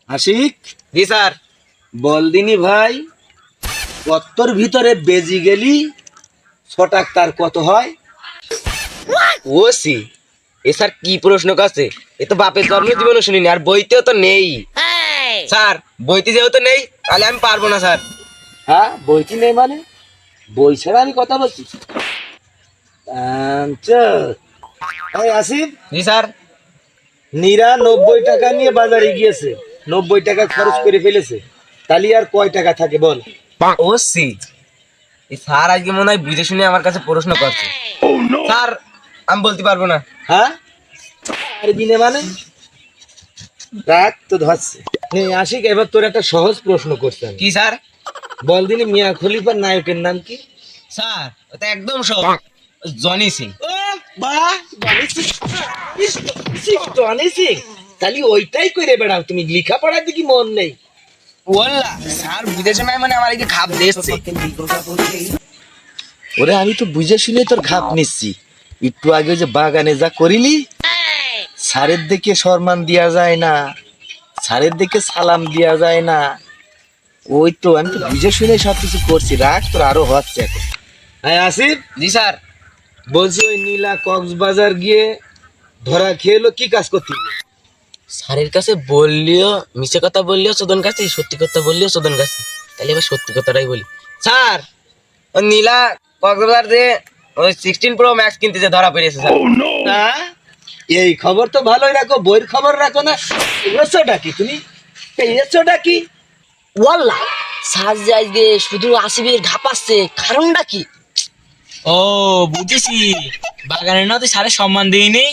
আশিক, জি sir. বল দিনি ভাই, কত্তর ভিতরে বেজি গেলি ছটাক তার কত হয়? ও সি, এ স্যার কি প্রশ্ন কাছে? এ তো বাপের জন্ম জীবনে শুনিনি, আর বইতেও তো নেই। স্যার বইতে যেহেতু নেই তাহলে আমি পারবো না স্যার। হ্যাঁ, বইটি নেই মানে? বই ছাড়া আমি কথা বলছি? এই আসিফ, জি স্যার। নীরা 90 টাকা নিয়ে বাজারে গিয়েছে, 90 টাকা খরচ করে ফেলেছে, তাহলে আর কয় টাকা থাকে বল? ও সি, এই স্যার আজকে মনে হয় বুঝে শুনে আমার কাছে প্রশ্ন করছে। স্যার আমি বলতে পারবো না। হ্যাঁ, আর দিনে মানে রাগ তো ধরছে। নে আশিক, এবার তোর একটা সহজ প্রশ্ন করছেন। কি স্যার? বল দিনি মিয়া খলিফার নায়কের নাম কি? স্যার ওটা একদম সহজ, জনি সিং। ও বাহ, জনি সিং, তাহলে ওইটাই করে বেড়াও তুমি, লেখাপড়ার দিকে মন নেই? ওয়াল্লাহ স্যার বুঝে শুনে মানে আমার এই যে খাপ দিয়েছে। ওরে আমি তো বুঝে শুনে তোর খাপ নিচ্ছি। একটু আগে যে বাগানে যা করিলি, স্যারের দিকে সম্মান দেওয়া যায় না, স্যারের দিকে সালাম দেওয়া যায় না, ওই তো আমি তো বুঝে শুনে সবকিছু করছি। রাগ তোর আরো হচ্ছে এখন। হ্যাঁ আসিফ, জি স্যার। বলছি ওই নীলা কক্সবাজার গিয়ে ধরা খেয়েলো, কি কাজ করতে? স্যারের কাছে বললিও মিছে কথা, বললিও চোদন কাছে, সত্যি কথা বললিও চোদন কাছে। তাহলে এবার সত্যি কথাটাই বলি। স্যার ও নীলা কক্সবাজার যে ওই 16 Pro Max কিনতে যে ধরা পড়েছে স্যার। হ্যাঁ, এই খবর তো ভালোই রাখো, বইয়ের খবর রাখো না। পেয়েছোটা কি তুমি? পেয়েছোটা কি? ওয়াল্লাহ স্যার যে আজকে শুধু আসিফের ঘাপাচ্ছে, কারণটা কি? ও বুঝেছি, বাগানে না তুই স্যারের সম্মান দিই নেই,